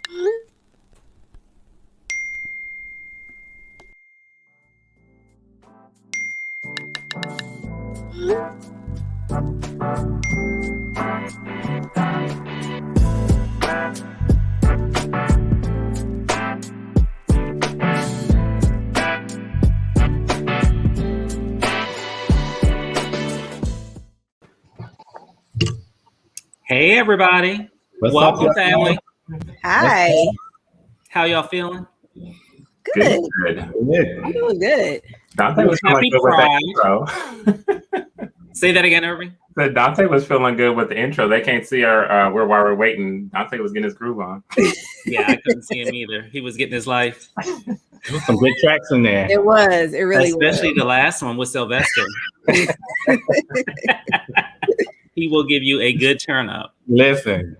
Hey everybody, welcome family. Hi. How y'all feeling? Good. I'm doing good. Donté was feeling Happy good Pride. with the intro. Say that again, Irving. Said Donté was feeling good with the intro. They can't see our while we're waiting. Donté was getting his groove on. Yeah, I couldn't see him either. He was getting his life. There was some good tracks in there. It was. It really Especially was. the last one with Sylvester. He will give you a good turn up. Listen.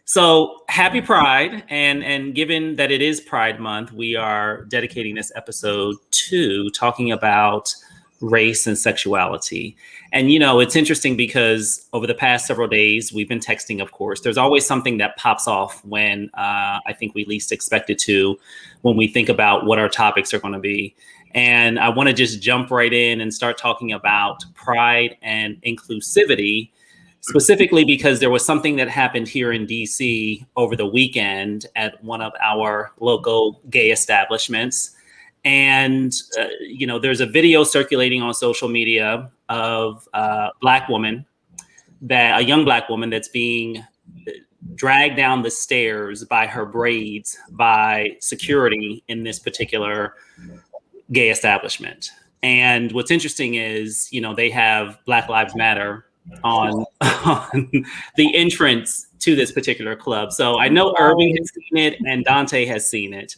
So happy Pride, and given that it is Pride Month, we are dedicating this episode to talking about race and sexuality. And it's interesting because over the past several days, we've been texting, of course. There's always something that pops off when I think we least expect it to, when we think about what our topics are going to be. And I want to just jump right in and start talking about pride and inclusivity, specifically because there was something that happened here in DC over the weekend at one of our local gay establishments. And, there's a video circulating on social media of a young Black woman that's being dragged down the stairs by her braids by security in this particular gay establishment. And what's interesting is, they have Black Lives Matter on the entrance to this particular club. So I know Irving has seen it and Donté has seen it.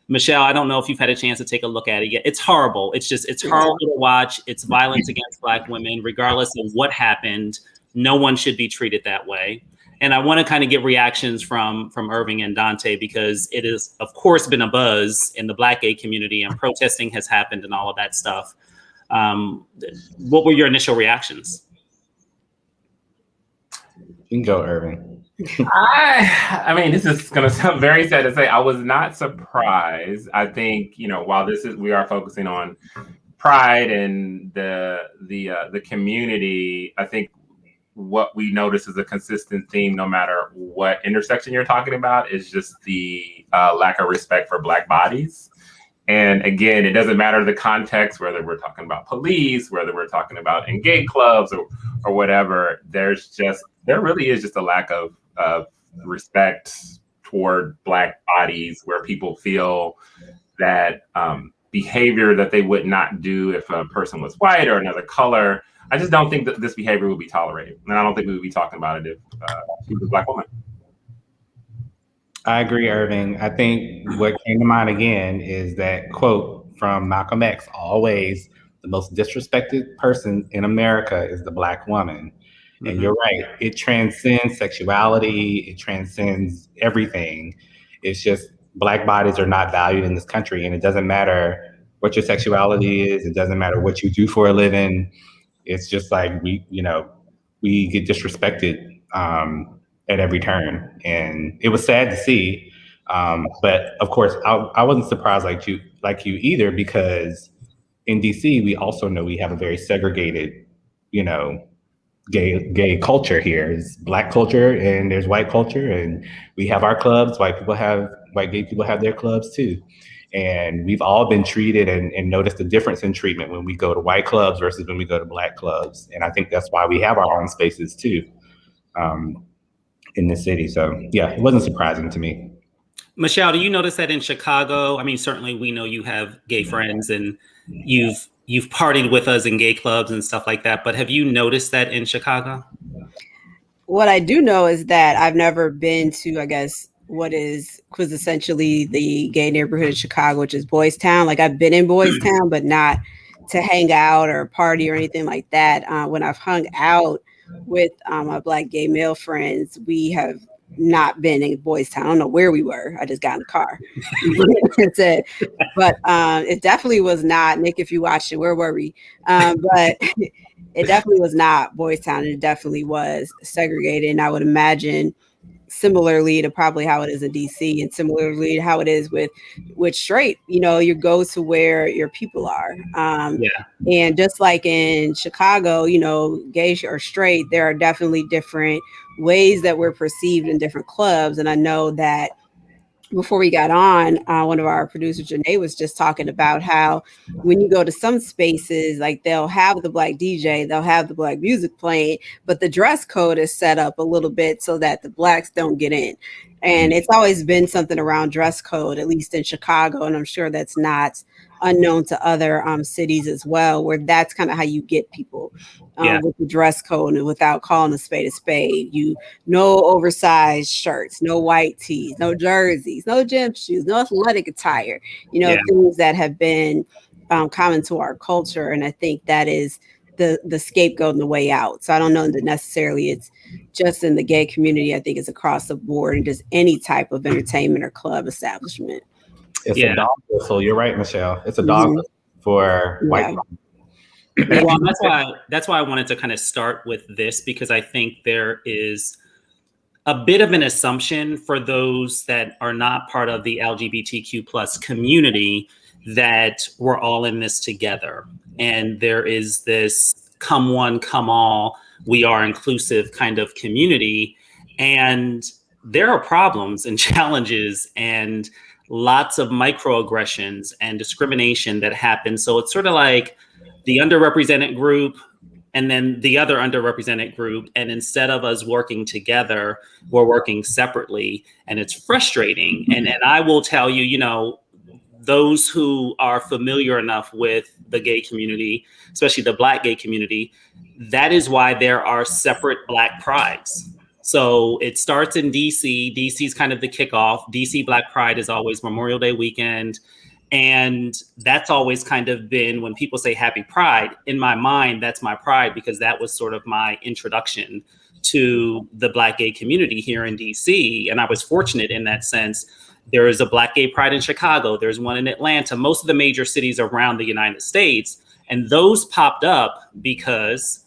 Michelle, I don't know if you've had a chance to take a look at it yet. It's horrible. It's horrible to watch. It's violence against Black women, regardless of what happened. No one should be treated that way. And I want to kind of get reactions from Irving and Donté, because it has, of course, been a buzz in the Black gay community and protesting has happened and all of that stuff. What were your initial reactions? You can go, Irving. I mean, this is going to sound very sad to say. I was not surprised. I think, while we are focusing on pride and the community, I think what we notice is a consistent theme, no matter what intersection you're talking about, is just the lack of respect for Black bodies. And again, it doesn't matter the context, whether we're talking about police, whether we're talking about in gay clubs or whatever. There really is just a lack of respect toward Black bodies, where people feel that behavior that they would not do if a person was white or another color. I just don't think that this behavior would be tolerated. And I don't think we would be talking about it if she was a Black woman. I agree, Irving. I think what came to mind again is that quote from Malcolm X: always the most disrespected person in America is the Black woman. Mm-hmm. And you're right. It transcends sexuality. It transcends everything. It's just Black bodies are not valued in this country. And it doesn't matter what your sexuality is. It doesn't matter what you do for a living. It's just like we get disrespected at every turn, and it was sad to see. But of course, I wasn't surprised like you either, because in DC we also know we have a very segregated, gay culture here. There's Black culture and there's white culture, and we have our clubs. White gay people have their clubs too. And we've all been treated and noticed the difference in treatment when we go to white clubs versus when we go to Black clubs. And I think that's why we have our own spaces too in this city. So yeah, it wasn't surprising to me. Michelle, do you notice that in Chicago? I mean, certainly we know you have gay friends and you've partied with us in gay clubs and stuff like that. But have you noticed that in Chicago? What I do know is that I've never been to, I guess, what is quintessentially the gay neighborhood of Chicago, which is Boys Town. Like, I've been in Boys Town, but not to hang out or party or anything like that. When I've hung out with my Black gay male friends, we have not been in Boys Town. I don't know where we were. I just got in the car. That's it. But it definitely was not, Nick, if you watched it, where were we? But it definitely was not Boys Town. It definitely was segregated. And I would imagine similarly to probably how it is in DC, and similarly to how it is with straight. You go to where your people are. And just like in Chicago, gay or straight, there are definitely different ways that we're perceived in different clubs. And I know that before we got on, one of our producers, Jené, was just talking about how when you go to some spaces, like they'll have the black DJ, they'll have the black music playing, but the dress code is set up a little bit so that the blacks don't get in. And it's always been something around dress code, at least in Chicago. And I'm sure that's not unknown to other cities as well, where that's kind of how you get people with the dress code, and without calling a spade, no oversized shirts, no white tees, no jerseys, no gym shoes, no athletic attire, things that have been common to our culture. And I think that is the scapegoat and the way out. So I don't know that necessarily it's just in the gay community. I think it's across the board and just any type of entertainment or club establishment. It's a dog whistle. You're right, Michelle. It's a dog whistle for white people. Well, that's why I wanted to kind of start with this, because I think there is a bit of an assumption for those that are not part of the LGBTQ plus community that we're all in this together. And there is this come one, come all, we are inclusive kind of community. And there are problems and challenges and lots of microaggressions and discrimination that happen. So it's sort of like the underrepresented group and then the other underrepresented group. And instead of us working together, we're working separately. And it's frustrating. And I will tell you, those who are familiar enough with the gay community, especially the Black gay community, that is why there are separate Black prides. So it starts in DC. DC is kind of the kickoff. DC Black Pride is always Memorial Day weekend. And that's always kind of been, when people say Happy Pride, in my mind, that's my pride, because that was sort of my introduction to the Black gay community here in DC. And I was fortunate in that sense. There is a Black gay pride in Chicago. There's one in Atlanta, most of the major cities around the United States. And those popped up because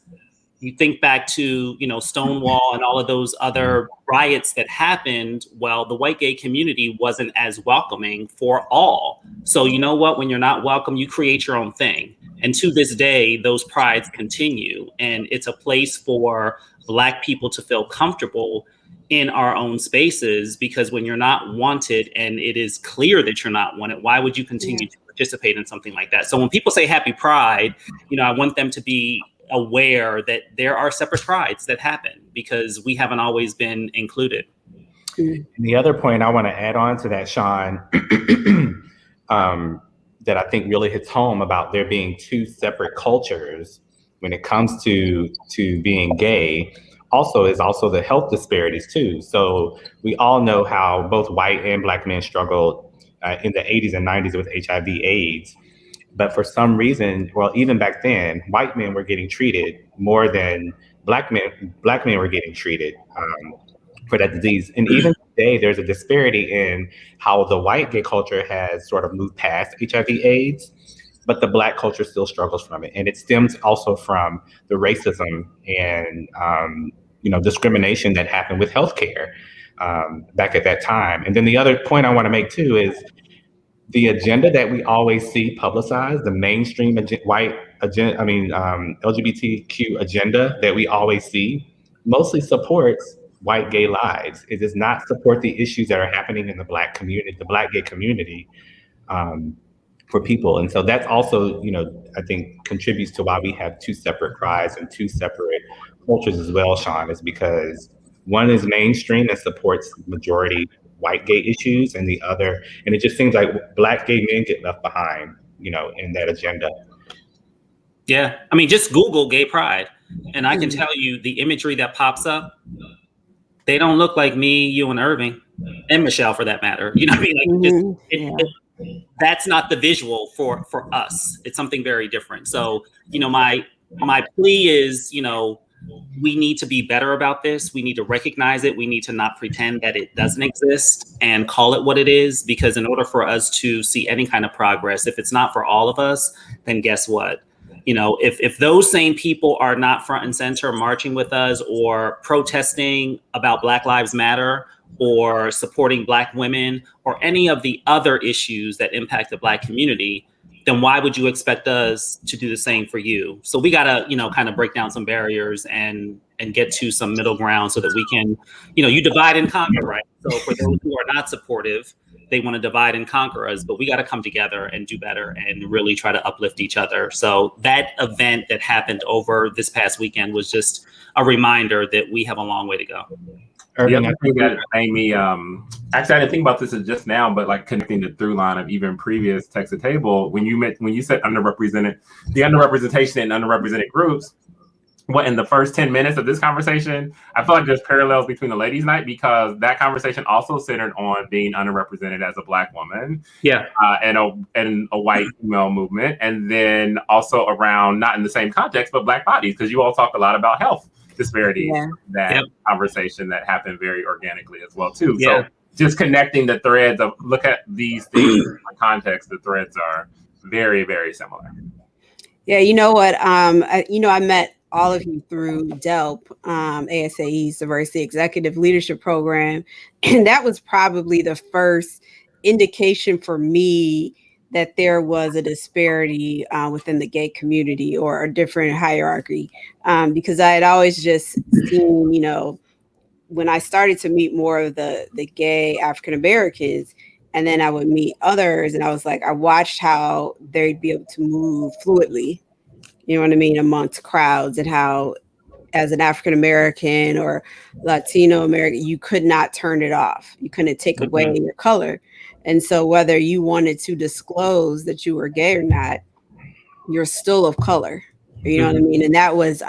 you think back to, Stonewall and all of those other riots that happened. Well, the white gay community wasn't as welcoming for all. So you know what? When you're not welcome, you create your own thing. And to this day, those prides continue. And it's a place for Black people to feel comfortable in our own spaces, because when you're not wanted and it is clear that you're not wanted, why would you continue to participate in something like that? So when people say Happy Pride, I want them to be aware that there are separate prides that happen because we haven't always been included. And the other point I want to add on to that, Shawn, that I think really hits home about there being two separate cultures when it comes to being gay, is also the health disparities too. So we all know how both white and Black men struggled in the 80s and 90s with HIV/AIDS. But for some reason, well, even back then, white men were getting treated more than Black men. Black men were getting treated for that disease. And even today, there's a disparity in how the white gay culture has sort of moved past HIV/AIDS, but the Black culture still struggles from it. And it stems also from the racism and discrimination that happened with healthcare back at that time. And then the other point I want to make too is the agenda that we always see publicized, the mainstream LGBTQ agenda that we always see, mostly supports white gay lives. It does not support the issues that are happening in the Black community, the Black gay community, for people. And so that's also, I think contributes to why we have two separate prides and two separate cultures as well, Shawn, is because one is mainstream and supports majority white gay issues, and the other, and it just seems like Black gay men get left behind, in that agenda. Yeah. I mean, just Google gay pride, and I can tell you the imagery that pops up, they don't look like me, you, and Irving, and Michelle for that matter. You know what I mean? That's not the visual for us. It's something very different. So, my plea is, we need to be better about this. We need to recognize it. We need to not pretend that it doesn't exist and call it what it is, because in order for us to see any kind of progress, if it's not for all of us, then guess what? You know, if those same people are not front and center marching with us or protesting about Black Lives Matter or supporting Black women or any of the other issues that impact the Black community, then why would you expect us to do the same for you? So we got to, you know, kind of break down some barriers and get to some middle ground so that we can, you know, you divide and conquer, right? So for those who are not supportive, they want to divide and conquer us, but we got to come together and do better and really try to uplift each other. So that event that happened over this past weekend was just a reminder that we have a long way to go. Irving, the other thing that made me, actually, I didn't think about this just now, but like connecting the through line of even previous Text to Table, when you said underrepresented, the underrepresentation in underrepresented groups, what in the first 10 minutes of this conversation, I feel like there's parallels between the ladies' night because that conversation also centered on being underrepresented as a Black woman, and a white female movement, and then also around not in the same context but Black bodies, because you all talk a lot about health disparities. That conversation that happened very organically as well too. So just connecting the threads of look at these things in context, the threads are very, very similar. Yeah, you know what? I met all of you through DELP, ASAE's Diversity Executive Leadership Program. And that was probably the first indication for me that there was a disparity within the gay community or a different hierarchy. Because I had always just seen, you know, when I started to meet more of the gay African Americans, and then I would meet others, and I was like, I watched how they'd be able to move fluidly, you know what I mean, amongst crowds, and how as an African American or Latino American, you could not turn it off. You couldn't take away your color. And so whether you wanted to disclose that you were gay or not, you're still of color. You know what I mean? And that was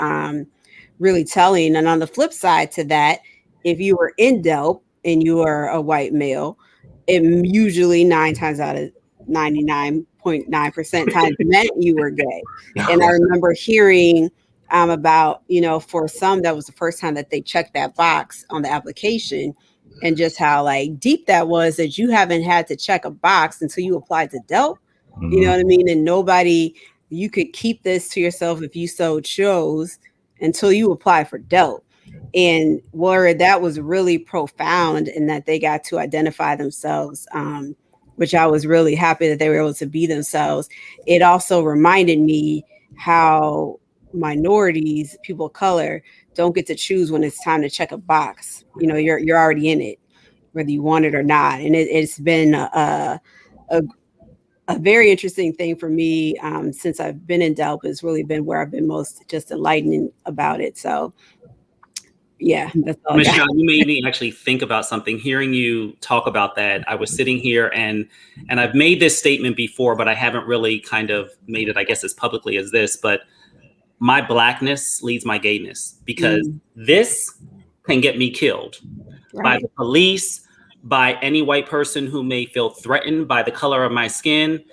really telling. And on the flip side to that, if you were in DELP and you are a white male, it usually 9 times out of 99.9% times meant you were gay. And I remember hearing about, you know, for some, that was the first time that they checked that box on the application, and just how like deep that was, that you haven't had to check a box until you applied to DELP. You know what I mean? And nobody, you could keep this to yourself if you so chose until you apply for DELP. And where that was really profound in that they got to identify themselves, which I was really happy that they were able to be themselves. It also reminded me how minorities, people of color, don't get to choose when it's time to check a box. You know, you're already in it, whether you want it or not. And it's been a very interesting thing for me since I've been in DELP. Has really been where I've been most just enlightening about it. So yeah, that's all. Michelle, you made me actually think about something. Hearing you talk about that, I was sitting here and I've made this statement before, but I haven't really kind of made it, I guess, as publicly as this. But my Blackness leads my gayness, because this can get me killed by the police, by any white person who may feel threatened by the color of my skin.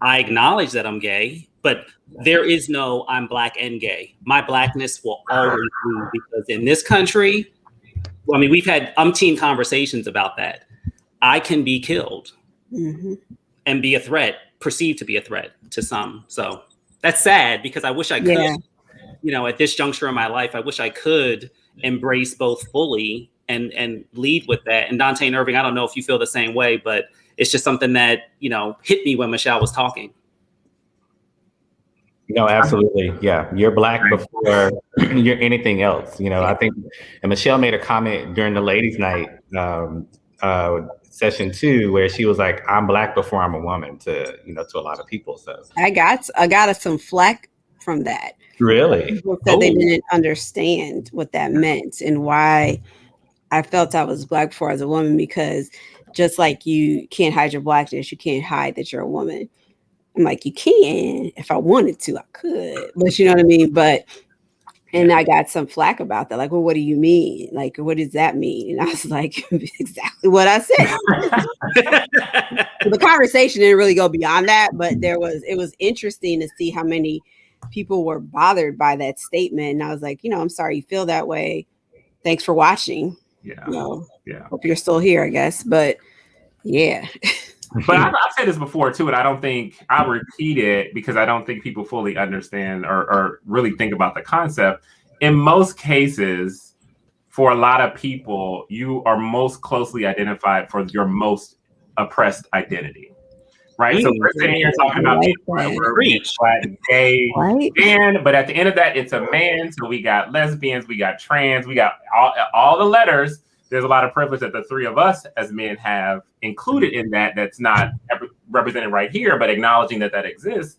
I acknowledge that I'm gay, but there is no I'm Black and gay. My Blackness will always be, because in this country, I mean, we've had umpteen conversations about that. I can be killed and be a threat, perceived to be a threat to some. So that's sad, because I wish I could, you know, at this juncture in my life, I wish I could embrace both fully and lead with that. And Donté and Irving, I don't know if you feel the same way, but it's just something that, you know, hit me when Michelle was talking. No, absolutely. Yeah. You're Black before you're anything else. You know, I think, and Michelle made a comment during the ladies' night session 2, where she was like, I'm Black before I'm a woman, to, you know, to a lot of people. So I got some flack from that. Really? People said they didn't understand what that meant and why I felt I was Black before as a woman, because just like you can't hide your Blackness, you can't hide that you're a woman. I'm like, you can. If I wanted to, I could. But you know what I mean? But, and I got some flack about that. Like, well, what do you mean? Like, what does that mean? And I was like, exactly what I said. So the conversation didn't really go beyond that, but it was interesting to see how many people were bothered by that statement. And I was like, you know, I'm sorry you feel that way. Thanks for watching. Yeah. You know, hope you're still here, I guess. But yeah. But I've said this before too, and I don't think I'll repeat it because I don't think people fully understand or really think about the concept. In most cases, for a lot of people, you are most closely identified for your most oppressed identity. Right. So we're sitting here talking about we're black, gay, man, but at the end of that, it's a man. So we got lesbians, we got trans, we got all the letters. There's a lot of privilege that the three of us as men have included in that. That's not represented right here, but acknowledging that exists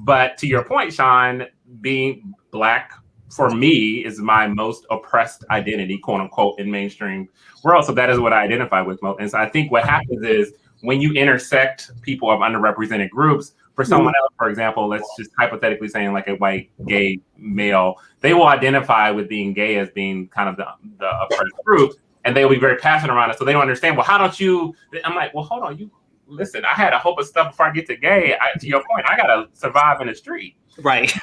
but to your point, Shawn, being black for me is my most oppressed identity, quote unquote, in mainstream world. So that is what I identify with most. And so I think what happens is when you intersect people of underrepresented groups, for someone else, for example, let's just hypothetically saying like a white gay male, they will identify with being gay as being kind of the oppressed group, and they will be very passionate around it. So they don't understand, well, how don't you? I'm like, well, hold on, you listen, I had a whole bunch of stuff before I get to gay. To your point, I gotta survive in the street. Right.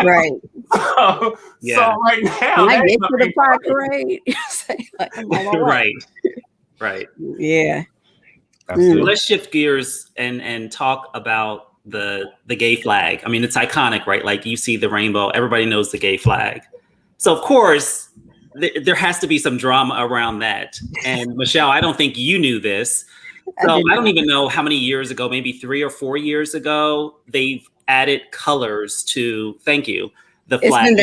Right. So right now, when I get to the park parade, right. Right. Yeah. Absolutely. Let's shift gears and talk about the gay flag. I mean, it's iconic, right? Like you see the rainbow, everybody knows the gay flag. So of course, there has to be some drama around that. And Michelle, I don't think you knew this. So I don't even know how many years ago, maybe 3 or 4 years ago, they've added colors to, thank you, the flag.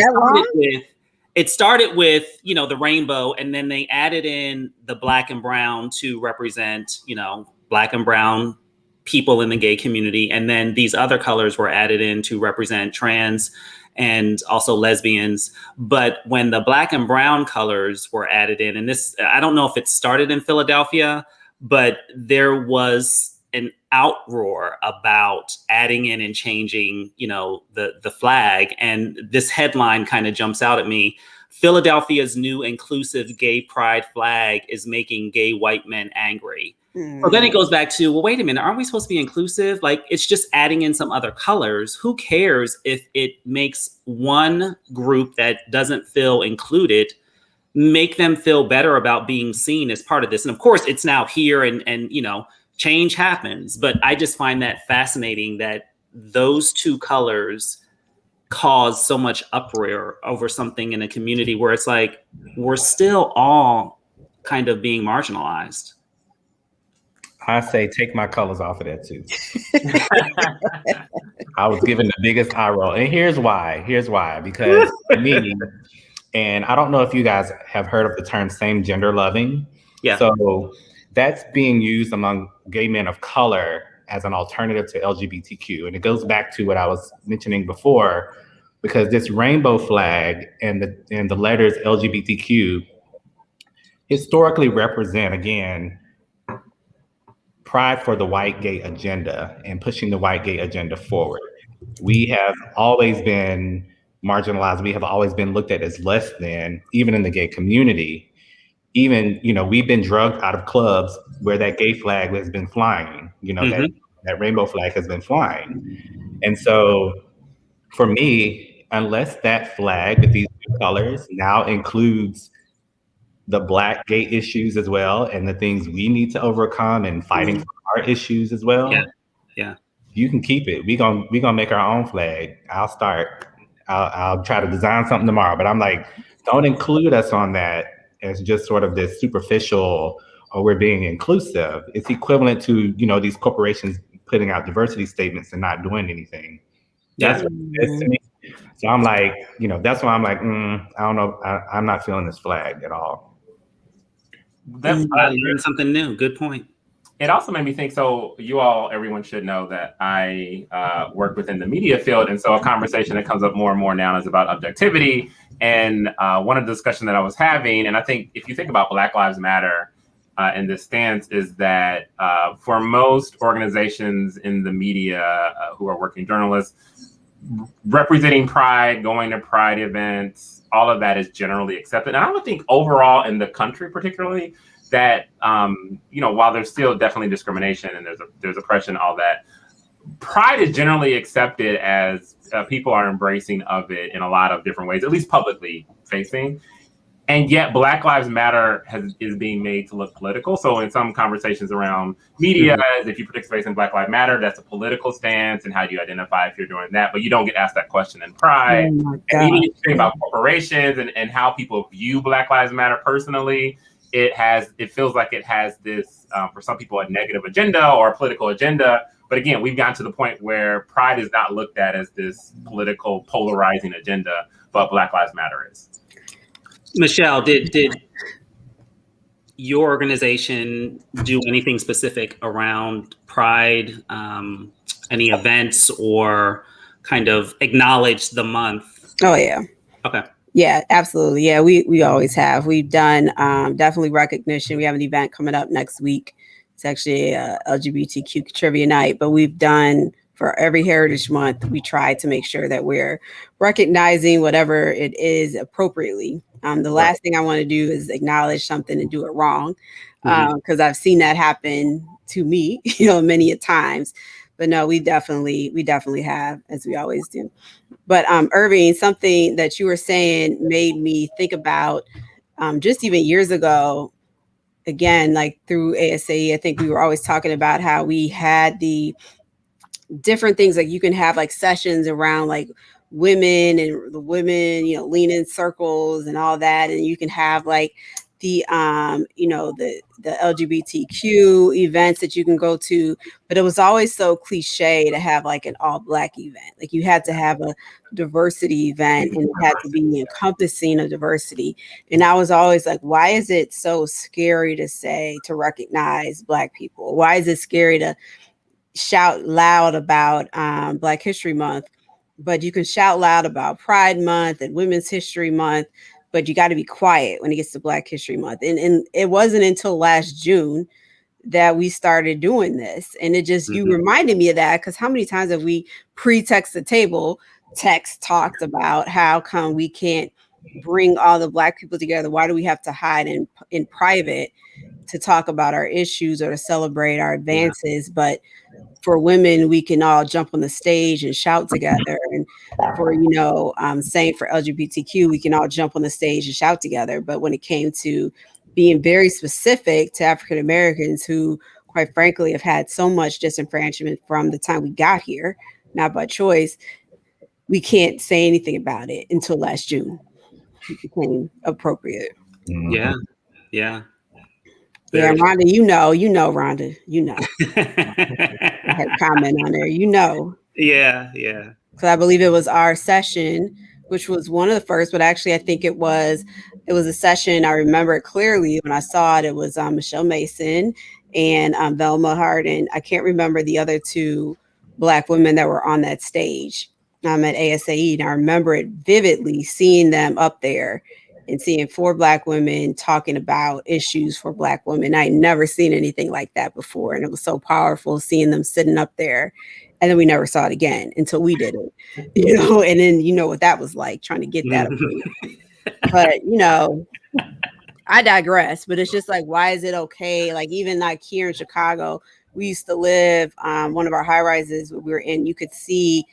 It started with, the rainbow, and then they added in the black and brown to represent, black and brown people in the gay community. And then these other colors were added in to represent trans and also lesbians. But when the black and brown colors were added in, and this, I don't know if it started in Philadelphia, but there was an outroar about adding in and changing, the flag. And this headline kind of jumps out at me. Philadelphia's new inclusive gay pride flag is making gay white men angry. So then it goes back to, well, wait a minute, aren't we supposed to be inclusive? Like, it's just adding in some other colors. Who cares if it makes one group that doesn't feel included, make them feel better about being seen as part of this? And of course, it's now here and change happens. But I just find that fascinating that those two colors cause so much uproar over something in a community where it's like, we're still all kind of being marginalized. I say take my colors off of that too. I was given the biggest eye roll. And here's why. Because to me, and I don't know if you guys have heard of the term same gender loving. Yeah. So that's being used among gay men of color as an alternative to LGBTQ. And it goes back to what I was mentioning before, because this rainbow flag and the letters LGBTQ historically represent, again, pride for the white gay agenda and pushing the white gay agenda forward. We have always been marginalized. We have always been looked at as less than, even in the gay community. Even, we've been drugged out of clubs where that gay flag has been flying, that rainbow flag has been flying. And so for me, unless that flag with these two colors now includes the Black gay issues as well, and the things we need to overcome and fighting for our issues as well. Yeah. You can keep it. We gonna make our own flag. I'll start. I'll try to design something tomorrow. But I'm like, don't include us on that as just sort of this superficial, or we're being inclusive. It's equivalent to these corporations putting out diversity statements and not doing anything. That's what it is to me. So I'm like, that's why I'm like, I don't know. I'm not feeling this flag at all. That's something new. Good point. It also made me think, so everyone should know that I work within the media field. And so a conversation that comes up more and more now is about objectivity. And one of the discussions that I was having, and I think if you think about Black Lives Matter in this stance, is that for most organizations in the media who are working journalists, representing pride, going to pride events, all of that is generally accepted. And I would think overall in the country, particularly, that while there's still definitely discrimination and there's oppression, all that, pride is generally accepted as people are embracing of it in a lot of different ways, at least publicly facing. And yet Black Lives Matter is being made to look political. So in some conversations around media, if you participate in Black Lives Matter, that's a political stance. And how do you identify if you're doing that? But you don't get asked that question in Pride. Oh and even if you think about corporations and how people view Black Lives Matter personally, it feels like it has this, for some people, a negative agenda or a political agenda. But again, we've gotten to the point where Pride is not looked at as this political polarizing agenda, but Black Lives Matter is. Michelle, did your organization do anything specific around Pride, any events, or kind of acknowledge the month? Oh, yeah. Okay. Yeah, absolutely. Yeah, we always have. We've done definitely recognition. We have an event coming up next week. It's actually a LGBTQ trivia night, but we've done for every Heritage Month, we try to make sure that we're recognizing whatever it is appropriately. The last thing I want to do is acknowledge something and do it wrong, because I've seen that happen to me, many a times. But no, we definitely have, as we always do. But Irving, something that you were saying made me think about just even years ago. Again, like through ASAE, I think we were always talking about how we had the different things, like you can have like sessions around like women and the women, lean in circles and all that. And you can have like the LGBTQ events that you can go to, but it was always so cliche to have like an all Black event. Like you had to have a diversity event and it had to be encompassing of diversity. And I was always like, why is it so scary to recognize Black people? Why is it scary to shout loud about Black History Month, but you can shout loud about Pride Month and Women's History Month, but you got to be quiet when it gets to Black History Month. And it wasn't until last June that we started doing this. And it just, you reminded me of that, because how many times have we pre-text the table, talked about how come we can't bring all the Black people together? Why do we have to hide in private to talk about our issues or to celebrate our advances? But for women, we can all jump on the stage and shout together. And for, saying for LGBTQ, we can all jump on the stage and shout together. But when it came to being very specific to African Americans who, quite frankly, have had so much disenfranchisement from the time we got here, not by choice, we can't say anything about it until last June. It became appropriate. Yeah. Yeah, Rhonda, Rhonda, I had a comment on there, Yeah. So I believe it was our session, which was one of the first, but actually I think it was a session, I remember it clearly when I saw it. It was Michelle Mason and Velma Hart, and I can't remember the other two Black women that were on that stage at ASAE. And I remember it vividly, seeing them up there and seeing 4 Black women talking about issues for Black women. I'd never seen anything like that before. And it was so powerful seeing them sitting up there. And then we never saw it again until we did it, and then what that was like, trying to get that approved. But, I digress, but it's just like, why is it okay? Like, even like here in Chicago, we used to live, one of our high rises we were in, you could see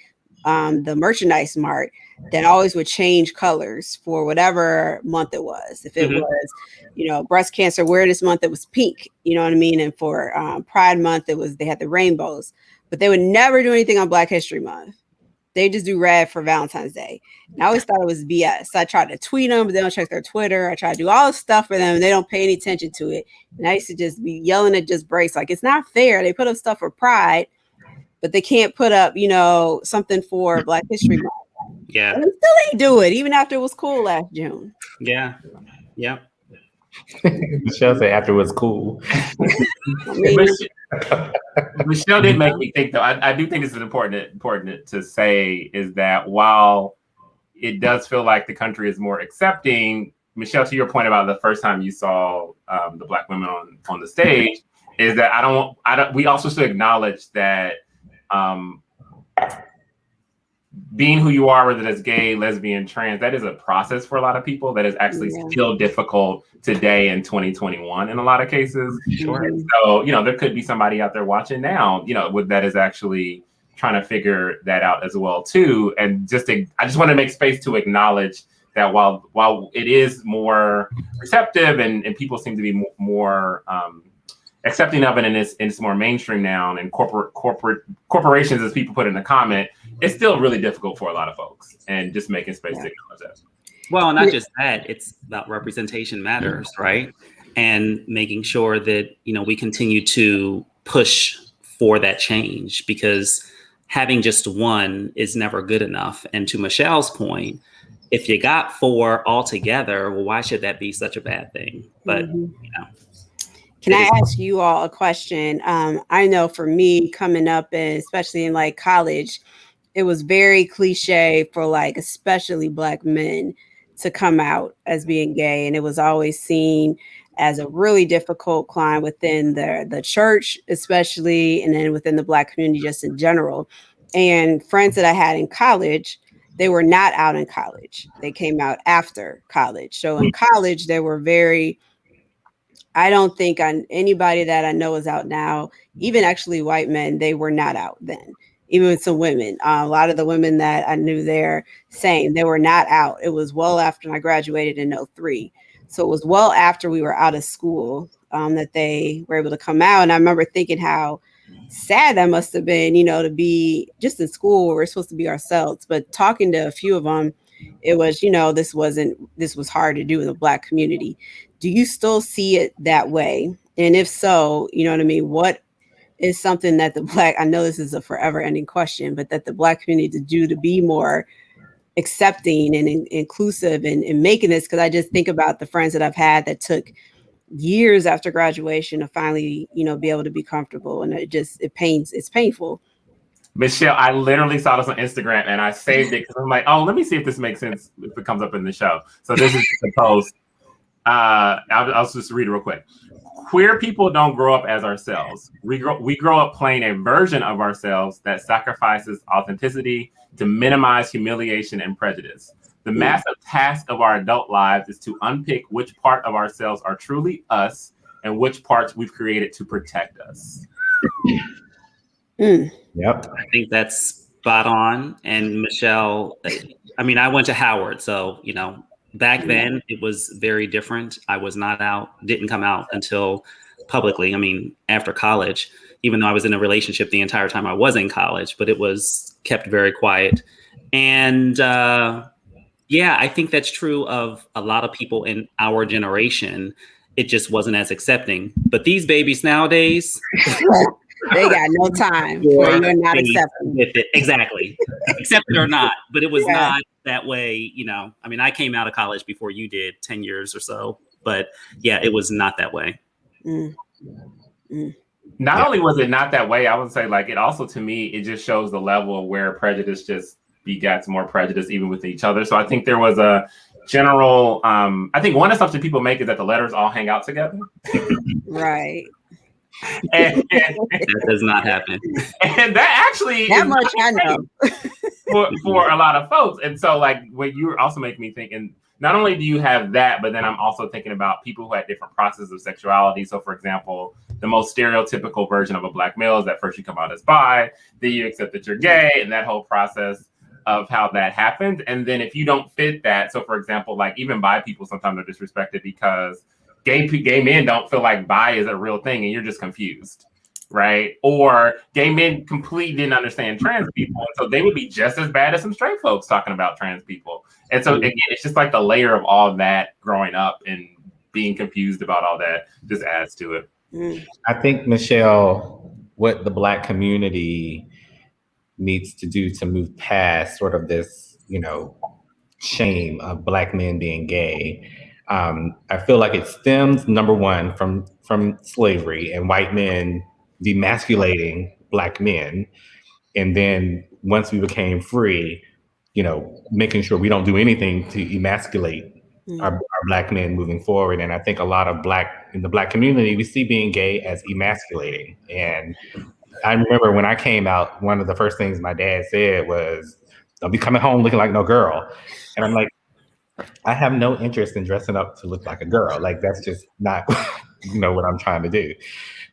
the merchandise mart that always would change colors for whatever month it was. If it was, breast cancer awareness month, it was pink, you know what I mean? And for Pride Month, they had the rainbows, but they would never do anything on Black History Month. They just do red for Valentine's Day. And I always thought it was BS. So I tried to tweet them, but they don't check their Twitter. I try to do all this stuff for them and they don't pay any attention to it. And I used to just be yelling at just Brace, like, it's not fair. They put up stuff for Pride, but they can't put up, something for Black History Month. Yeah. And they still ain't do it, even after it was cool last June. Yeah. Michelle said after it was cool. Michelle did make me think, though. I do think this is important to say, is that while it does feel like the country is more accepting, Michelle, to your point about the first time you saw the Black women on the stage, is that we also should acknowledge that being who you are, whether that's gay, lesbian, trans, that is a process for a lot of people that is actually still difficult today in 2021 in a lot of cases. Sure. And so, there could be somebody out there watching now, that is actually trying to figure that out as well too. And I just want to make space to acknowledge that while it is more receptive and people seem to be more accepting of it, and it's more mainstream now, and corporations, as people put in the comment, it's still really difficult for a lot of folks, and just making space to acknowledge that. Well, not just that, it's about representation matters, right? And making sure that, we continue to push for that change, because having just one is never good enough. And to Michelle's point, if you got 4 altogether, well, why should that be such a bad thing? But, Can I ask you all a question? I know for me coming up, and especially in like college, it was very cliche for like especially Black men to come out as being gay, and it was always seen as a really difficult climb within the church, especially, and then within the Black community just in general. And friends that I had in college, they were not out in college. They came out after college. So in college, they were very, I don't think anybody that I know is out now, even actually white men, they were not out then. Even with some women, a lot of the women that I knew there, same, they were not out. It was well after I graduated in 2003. So it was well after we were out of school that they were able to come out. And I remember thinking how sad that must have been, to be just in school where we're supposed to be ourselves. But talking to a few of them, it was, this was hard to do in the Black community. Do you still see it that way? And if so, you know what I mean? What is something that I know this is a forever ending question, but that the Black community to do to be more accepting and inclusive and making this? Because I just think about the friends that I've had that took years after graduation to finally, be able to be comfortable. And it's painful. Michelle, I literally saw this on Instagram and I saved it because I'm like, oh, let me see if this makes sense if it comes up in the show. So this is the post. I'll just read it real quick. Queer people don't grow up as ourselves. We grow up playing a version of ourselves that sacrifices authenticity to minimize humiliation and prejudice. The massive task of our adult lives is to unpick which part of ourselves are truly us and which parts we've created to protect us. Yep. I think that's spot on. And Michelle, I went to Howard, so, back then it was very different. I was not out, didn't come out until publicly, after college, even though I was in a relationship the entire time I was in college, but it was kept very quiet. And I think that's true of a lot of people in our generation. It just wasn't as accepting. But these babies nowadays, they got no time for you're not accepting it. Exactly. Accepted or not, but it was not that way. I came out of college before you did, 10 years or so, but it was not that way. Not only was it not that way, I would say it also, to me, it just shows the level of where prejudice just begets more prejudice even with each other. So I think there was a general, I think one assumption people make is that the letters all hang out together. Right. And that does not happen. And that actually that much I know for a lot of folks. And so what you also make me think, and not only do you have that, but then I'm also thinking about people who had different processes of sexuality. So for example, the most stereotypical version of a Black male is that first you come out as bi, then you accept that you're gay, and that whole process of how that happened. And then if you don't fit that, so for example, even bi people sometimes are disrespected because gay men don't feel like bi is a real thing and you're just confused, right? Or gay men completely didn't understand trans people, and so they would be just as bad as some straight folks talking about trans people. And so again, it's just the layer of all of that growing up and being confused about all that just adds to it. I think, Michelle, what the Black community needs to do to move past sort of this, shame of Black men being gay, I feel like it stems, number one, from slavery and white men demasculating Black men. And then once we became free, making sure we don't do anything to emasculate our Black men moving forward. And I think a lot of in the Black community, we see being gay as emasculating. And I remember when I came out, one of the first things my dad said was, "Don't be coming home looking like no girl." And I'm like, I have no interest in dressing up to look like a girl. That's just not know what I'm trying to do.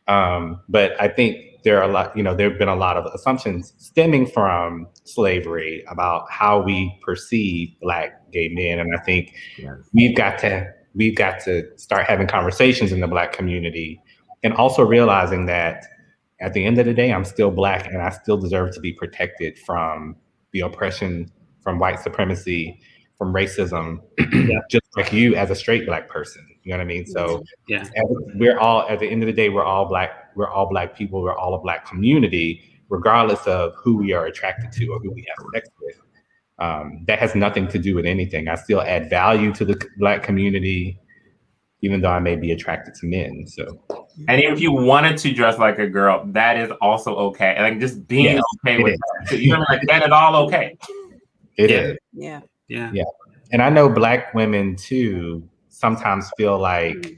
But I think there have been a lot of assumptions stemming from slavery about how we perceive Black gay men. And I think we've got to start having conversations in the Black community, and also realizing that at the end of the day, I'm still Black and I still deserve to be protected from the oppression, from white supremacy, from racism, just like you as a straight Black person. You know what I mean? So we're all, at the end of the day, we're all Black people, we're all a Black community, regardless of who we are attracted to or who we have sex with. That has nothing to do with anything. I still add value to the Black community, even though I may be attracted to men. So, and if you wanted to dress like a girl, that is also okay. Like just being okay with that. So you know, like that is all okay. It is. Yeah. And I know Black women too sometimes feel like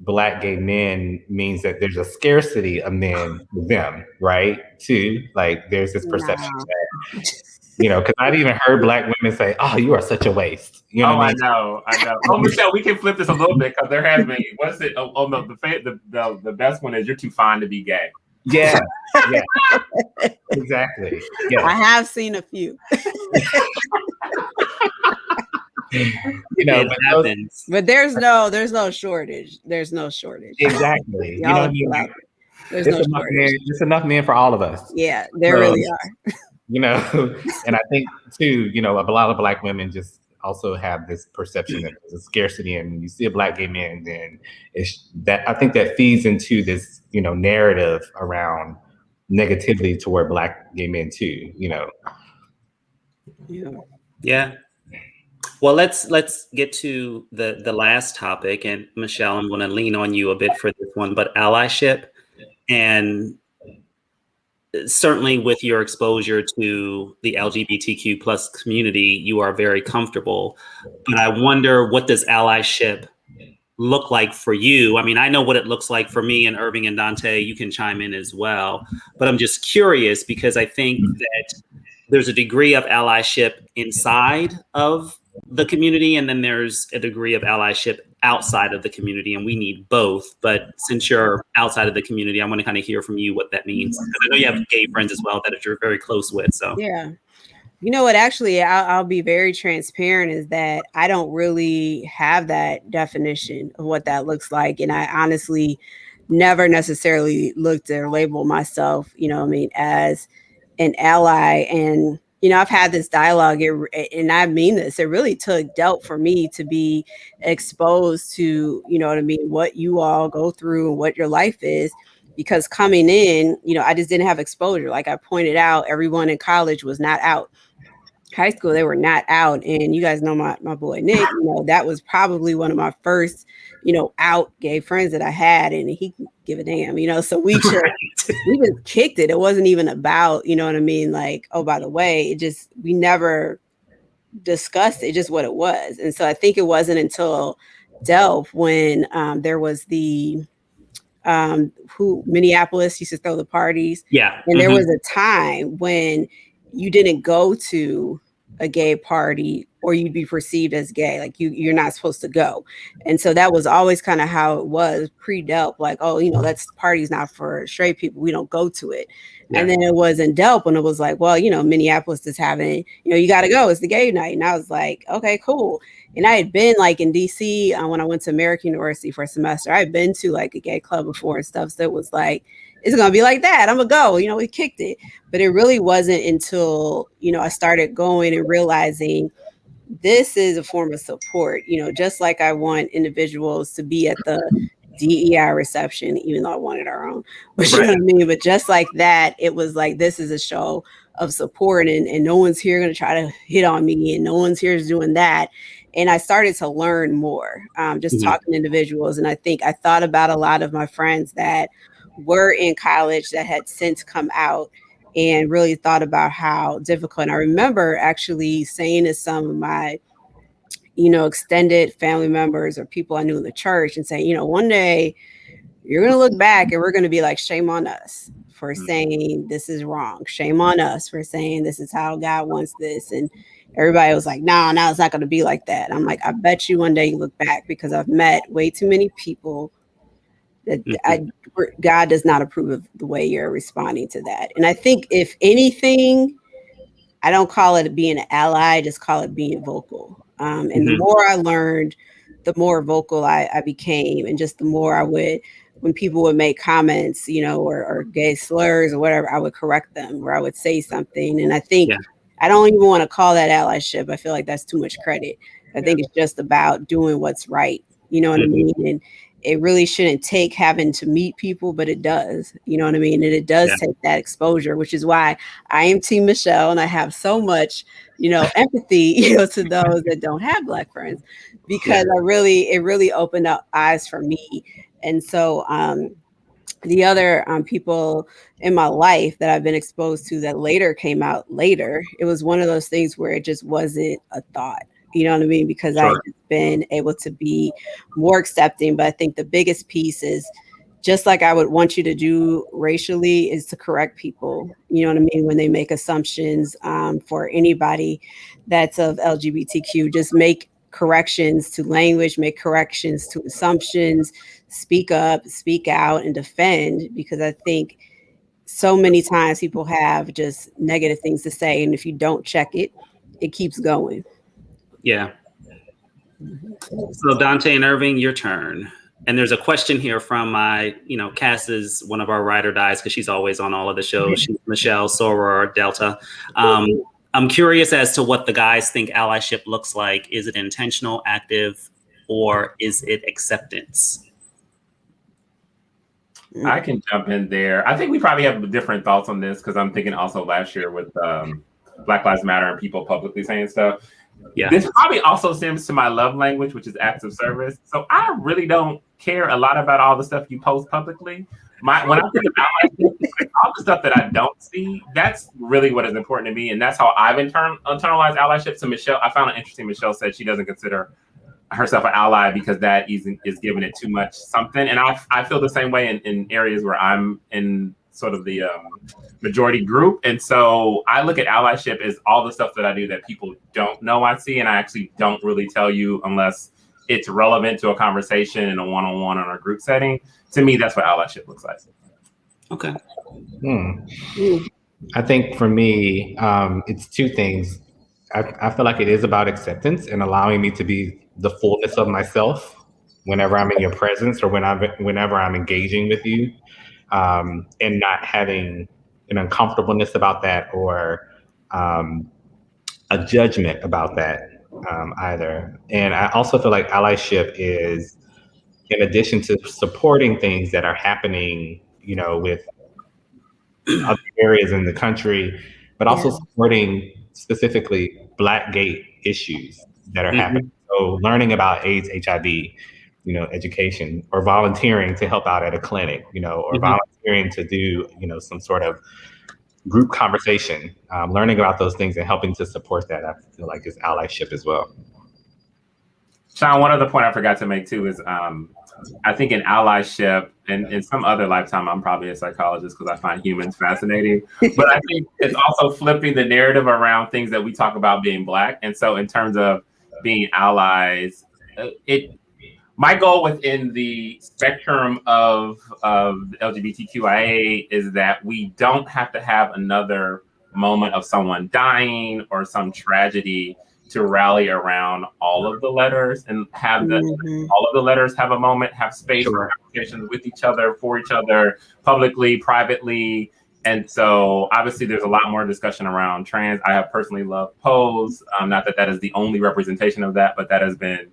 Black gay men means that there's a scarcity of men with them, right? Too, like there's this perception that, you know, because I've even heard Black women say, "Oh, you are such a waste." You know what I mean? I know. Oh, Michelle, we can flip this a little bit because there has been. What's it? Oh no, the best one is you're too fine to be gay. Yeah, exactly. Yeah, I have seen a few. You know, but there's no shortage. There's no shortage. Exactly. You know, there's no shortage. There's enough men for all of us. Yeah, there really are. You know, and I think too, you know, a lot of Black women just also have this perception that there's a scarcity, and when you see a Black gay man, then it's that, I think that feeds into this, you know, narrative around negativity toward Black gay men too, you know. Yeah. Well, let's get to the last topic, and Michelle, I'm going to lean on you a bit for this one, but allyship. And certainly with your exposure to the LGBTQ plus community, you are very comfortable. But I wonder, what does allyship look like for you? I mean, I know what it looks like for me, and Irving and Donté, you can chime in as well. But I'm just curious because I think that there's a degree of allyship inside of the community, and then there's a degree of allyship outside of the community, and we need both. But since you're outside of the community, I want to kind of hear from you what that means, because I know you have gay friends as well that you're very close with. So yeah, you know what? Actually, I'll be very transparent. Is that I don't really have that definition of what that looks like, and I honestly never necessarily looked or labeled myself, you know, as an ally. And you know, I've had this dialogue, and I mean this, it really took DELP for me to be exposed to, you know what I mean, what you all go through and what your life is, because coming in, you know, I just didn't have exposure. Like I pointed out, everyone in college was not out. High school, they were not out. And you guys know my boy Nick, you know, that was probably one of my first, you know, out gay friends that I had, and he can give a damn, you know, so we just kicked it. It wasn't even about, you know what I mean, like, oh, by the way, it just, we never discussed it, just what it was. And so I think it wasn't until DELP when there was the Minneapolis used to throw the parties. Yeah. And there was a time when you didn't go to a gay party or you'd be perceived as gay, like you're not supposed to go. And so that was always kind of how it was pre-DELP, like, oh, you know, that's party's not for straight people, we don't go to it. Yeah. And then it was in DELP when it was like, well, you know, Minneapolis is having, you know, you got to go, it's the gay night. And I was like, okay, cool. And I had been like in DC when I went to American University for a semester, I had been to like a gay club before and stuff. So it was like, it's going to be like that, I'm gonna go, you know, we kicked it. But it really wasn't until, you know, I started going and realizing this is a form of support, you know, just like I want individuals to be at the DEI reception, even though I wanted our own, but you know what I mean? But just like that, it was like, this is a show of support, and no one's here going to try to hit on me, and no one's here doing that. And I started to learn more, just talking to individuals. And I think I thought about a lot of my friends that were in college that had since come out, and really thought about how difficult. And I remember actually saying to some of my, you know, extended family members or people I knew in the church and saying, you know, one day you're going to look back and we're going to be like, shame on us for saying this is wrong. Shame on us for saying this is how God wants this. And everybody was like, no, it's not going to be like that. I'm like, I bet you one day you look back, because I've met way too many people that God does not approve of the way you're responding to that. And I think if anything, I don't call it being an ally, I just call it being vocal. And the more I learned, the more vocal I became, and just the more I would, when people would make comments, or gay slurs or whatever, I would correct them, or I would say something. And I think I don't even want to call that allyship. I feel like that's too much credit. I think it's just about doing what's right. You know what I mean? And it really shouldn't take having to meet people, but it does. You know what I mean? And it does take that exposure, which is why I am Team Michelle, and I have so much, empathy, to those that don't have Black friends, because it really opened up eyes for me. And so the other people in my life that I've been exposed to that later came out later, it was one of those things where it just wasn't a thought. You know what I mean? Because I've been able to be more accepting. But I think the biggest piece is, just like I would want you to do racially, is to correct people. You know what I mean? When they make assumptions for anybody that's of LGBTQ, just make corrections to language, make corrections to assumptions, speak up, speak out, and defend. Because I think so many times people have just negative things to say. And if you don't check it, it keeps going. Yeah. So Donté and Irving, your turn. And there's a question here from my, Cass is one of our ride or dies, because she's always on all of the shows. She's Michelle, Soror, Delta. I'm curious as to what the guys think allyship looks like. Is it intentional, active, or is it acceptance? I can jump in there. I think we probably have different thoughts on this, because I'm thinking also last year with Black Lives Matter and people publicly saying stuff. Yeah. This probably also stems to my love language, which is acts of service. So I really don't care a lot about all the stuff you post publicly. When I think about all the stuff that I don't see, that's really what is important to me. And that's how I've internalized allyship. So Michelle, I found it interesting. Michelle said she doesn't consider herself an ally because that is giving it too much something. And I feel the same way in areas where I'm in sort of the majority group. And so I look at allyship as all the stuff that I do that people don't know I see, and I actually don't really tell you unless it's relevant to a conversation in a one-on-one or a group setting. To me, that's what allyship looks like. Okay. I think for me, it's two things. I feel like it is about acceptance and allowing me to be the fullness of myself whenever I'm in your presence or whenever I'm engaging with you. And not having an uncomfortableness about that or a judgment about that either. And I also feel like allyship is, in addition to supporting things that are happening, with other areas in the country, but also supporting specifically Black gay issues that are happening. So learning about AIDS, HIV, education, or volunteering to help out at a clinic, or volunteering to do, some sort of group conversation, learning about those things and helping to support that, I feel like is allyship as well. Shawn, one other point I forgot to make too is I think in allyship, and in some other lifetime, I'm probably a psychologist because I find humans fascinating, but I think it's also flipping the narrative around things that we talk about being Black. And so in terms of being allies, my goal within the spectrum of LGBTQIA is that we don't have to have another moment of someone dying or some tragedy to rally around all of the letters and have all of the letters have a moment, have space for conversations with each other, for each other, publicly, privately. And so obviously there's a lot more discussion around trans. I have personally loved Pose. Not that is the only representation of that, but that has been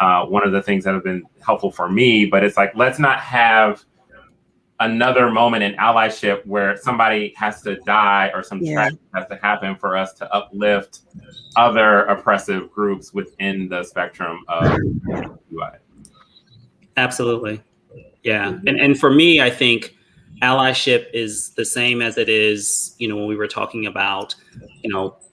one of the things that have been helpful for me. But it's like, let's not have another moment in allyship where somebody has to die or some tragedy has to happen for us to uplift other oppressive groups within the spectrum of UI. Absolutely. Yeah. And for me, I think allyship is the same as it is, when we were talking about,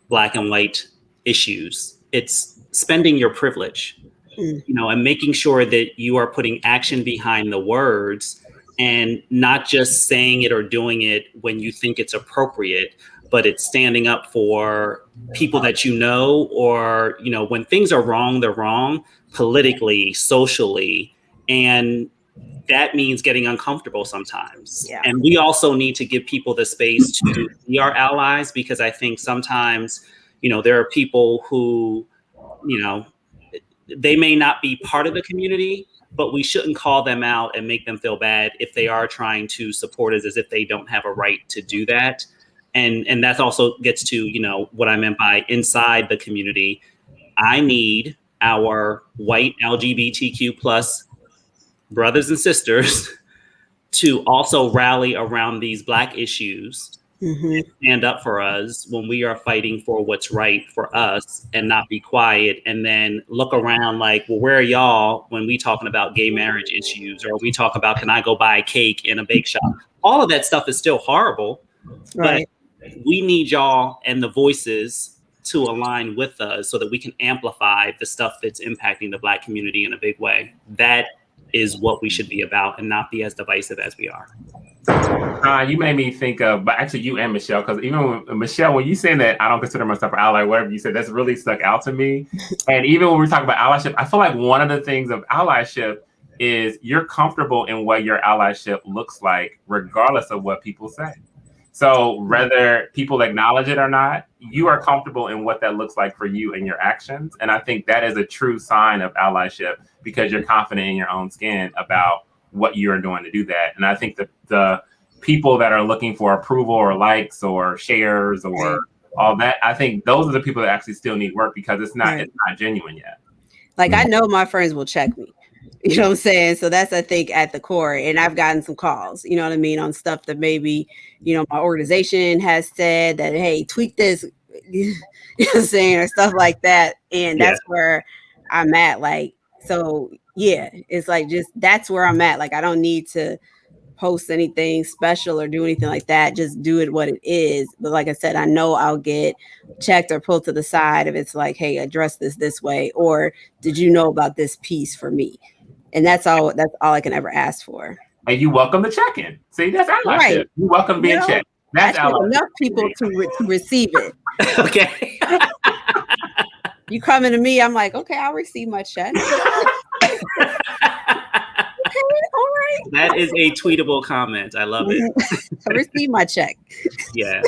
Black and white issues. It's spending your privilege, and making sure that you are putting action behind the words and not just saying it or doing it when you think it's appropriate, but it's standing up for people that you know, or, you know, when things are wrong, they're wrong politically, socially, and that means getting uncomfortable sometimes. Yeah. And we also need to give people the space to be our allies, because I think sometimes, you know, there are people who, you know, they may not be part of the community, but we shouldn't call them out and make them feel bad if they are trying to support us, as if they don't have a right to do that. And that also gets to, you know, what I meant by inside the community. I need our white LGBTQ plus brothers and sisters to also rally around these Black issues, and stand up for us when we are fighting for what's right for us, and not be quiet and then look around like, well, where are y'all when we talking about gay marriage issues, or we talk about, can I go buy a cake in a bake shop? All of that stuff is still horrible, right? But we need y'all and the voices to align with us so that we can amplify the stuff that's impacting the Black community in a big way. That is what we should be about, and not be as divisive as we are. You made me think of, but actually you and Michelle, because even when, Michelle, when you saying that I don't consider myself an ally, whatever you said, that's really stuck out to me. And even when we're talking about allyship, I feel like one of the things of allyship is you're comfortable in what your allyship looks like, regardless of what people say. So whether people acknowledge it or not, you are comfortable in what that looks like for you and your actions. And I think that is a true sign of allyship, because you're confident in your own skin about what you are doing to do that. And I think that the people that are looking for approval or likes or shares or all that, I think those are the people that actually still need work, because it's not genuine yet. Like, I know my friends will check me. You know what I'm saying? So that's, I think, at the core. And I've gotten some calls, you know what I mean, on stuff that maybe, you know, my organization has said that, hey, tweak this, you know what I'm saying, or stuff like that. And that's where I'm at. Like, so yeah, it's like, just, that's where I'm at. Like, I don't need to post anything special or do anything like that. Just do it what it is. But like I said, I know I'll get checked or pulled to the side if it's like, hey, address this way, or did you know about this piece for me? And that's all I can ever ask for. And you welcome the check-in. See, that's allyship. Right. You welcome being checked. That's allyship. Enough people to receive it. Okay. You coming to me, I'm like, okay, I'll receive my check. Okay, all right. That is a tweetable comment. I love it. I received my check. Yeah.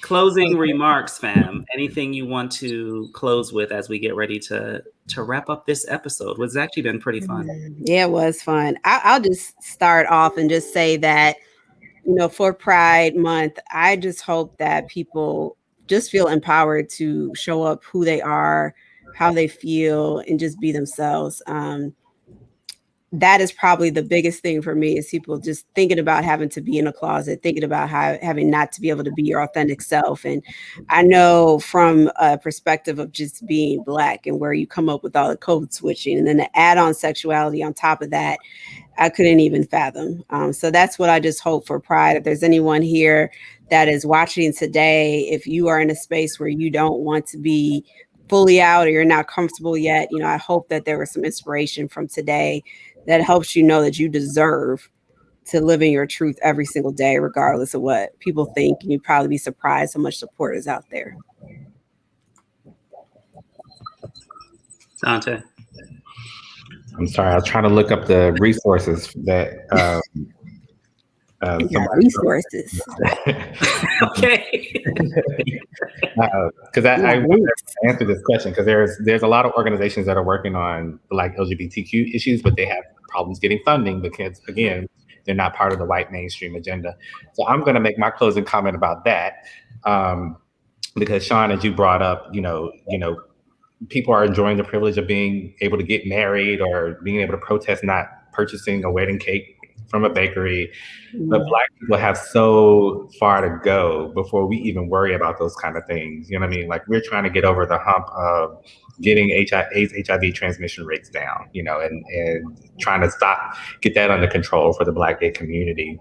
Closing remarks, fam. Anything you want to close with as we get ready to wrap up this episode? It's actually been pretty fun. Yeah, it was fun. I'll just start off and just say that, you know, for Pride Month, I just hope that people just feel empowered to show up who they are, how they feel, and just be themselves. That is probably the biggest thing for me, is people just thinking about having to be in a closet, thinking about having not to be able to be your authentic self. And I know from a perspective of just being Black and where you come up with all the code switching and then the add-on sexuality on top of that, I couldn't even fathom. So that's what I just hope for Pride. If there's anyone here that is watching today, if you are in a space where you don't want to be fully out or you're not comfortable yet, you know, I hope that there was some inspiration from today that helps you know that you deserve to live in your truth every single day, regardless of what people think. And you'd probably be surprised how much support is out there. Donté. I'm sorry, I was trying to look up the resources that resources. Okay. Because I want to answer this question, because there's a lot of organizations that are working on Black LGBTQ issues, but they have problems getting funding because, again, they're not part of the white mainstream agenda. So I'm going to make my closing comment about that, because Shawn, as you brought up, you know, people are enjoying the privilege of being able to get married or being able to protest not purchasing a wedding cake from a bakery. But Black people have so far to go before we even worry about those kind of things. You know what I mean? Like, we're trying to get over the hump of getting HIV transmission rates down, you know, and trying to get that under control for the Black gay community.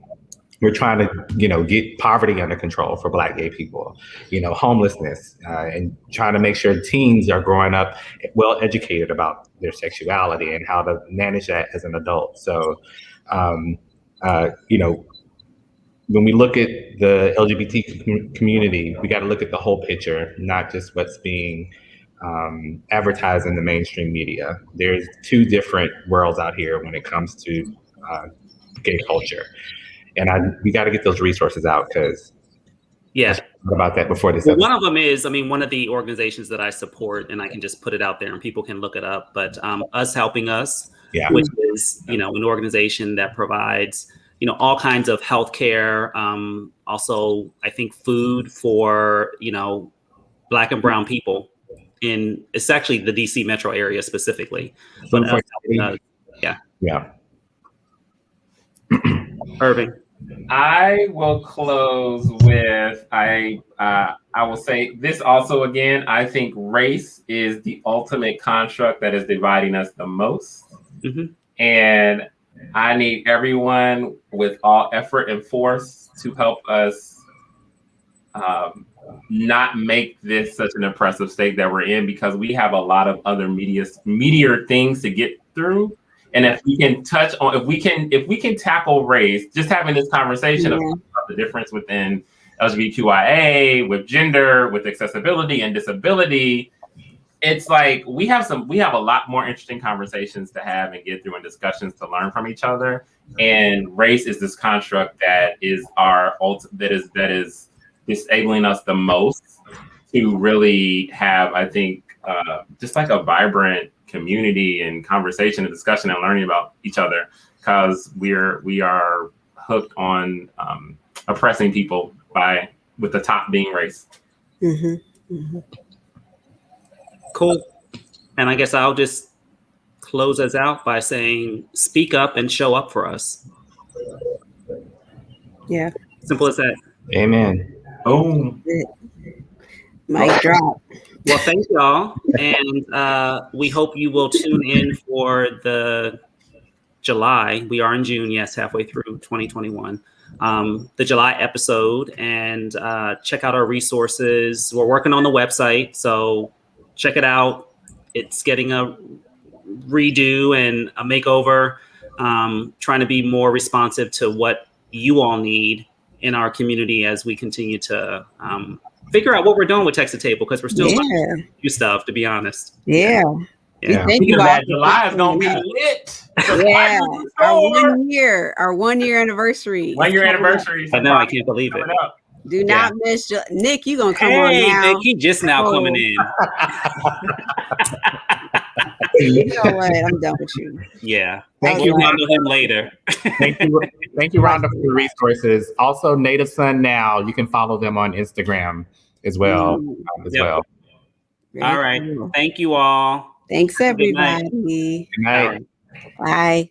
We're trying to, you know, get poverty under control for Black gay people, you know, homelessness, and trying to make sure teens are growing up well educated about their sexuality and how to manage that as an adult. So, you know, when we look at the LGBT community, we got to look at the whole picture, not just what's being advertised in the mainstream media. There's two different worlds out here when it comes to gay culture, and we got to get those resources out because about that before this. Well, one of them is, one of the organizations that I support, and I can just put it out there and people can look it up, but Us Helping Us, which is, an organization that provides, all kinds of healthcare, also, I think food for, Black and brown people it's actually the DC metro area specifically. But Us Helping Us, yeah. Irving. I will close with I will say this also again. I think race is the ultimate construct that is dividing us the most, and I need everyone with all effort and force to help us not make this such an oppressive state that we're in, because we have a lot of other meatier things to get through. And if we can touch on, if we can tackle race, just having this conversation about the difference within LGBTQIA, with gender, with accessibility and disability, it's like we have a lot more interesting conversations to have and get through, and discussions to learn from each other. And race is this construct that is that is disabling us the most to really have, I think, just like a vibrant community and conversation and discussion and learning about each other, because we are hooked on oppressing people with the top being race. Cool. And I guess I'll just close us out by saying, speak up and show up for us. Yeah. Simple as that. Amen. Oh. Mic drop. Well, thank y'all. And we hope you will tune in for the July. We are in June, yes, halfway through 2021. The July episode, and check out our resources. We're working on the website, so check it out. It's getting a redo and a makeover, trying to be more responsive to what you all need in our community as we continue to figure out what we're doing with Text the Table, because we're still learning new stuff, to be honest. Yeah. Thank you. July is gonna be lit. Yeah, our 1 year anniversary. 1 year anniversary. I know, I can't believe it. Do not miss Nick. You gonna come on now? Nick, he just now coming in. You know what? I'm done with you. Yeah. Thank you. We'll handle him later. Thank you, Rhonda, for the resources. Also, Native Son Now. You can follow them on Instagram as well. All right. Thank you all. Thanks, everybody. Good night. Bye.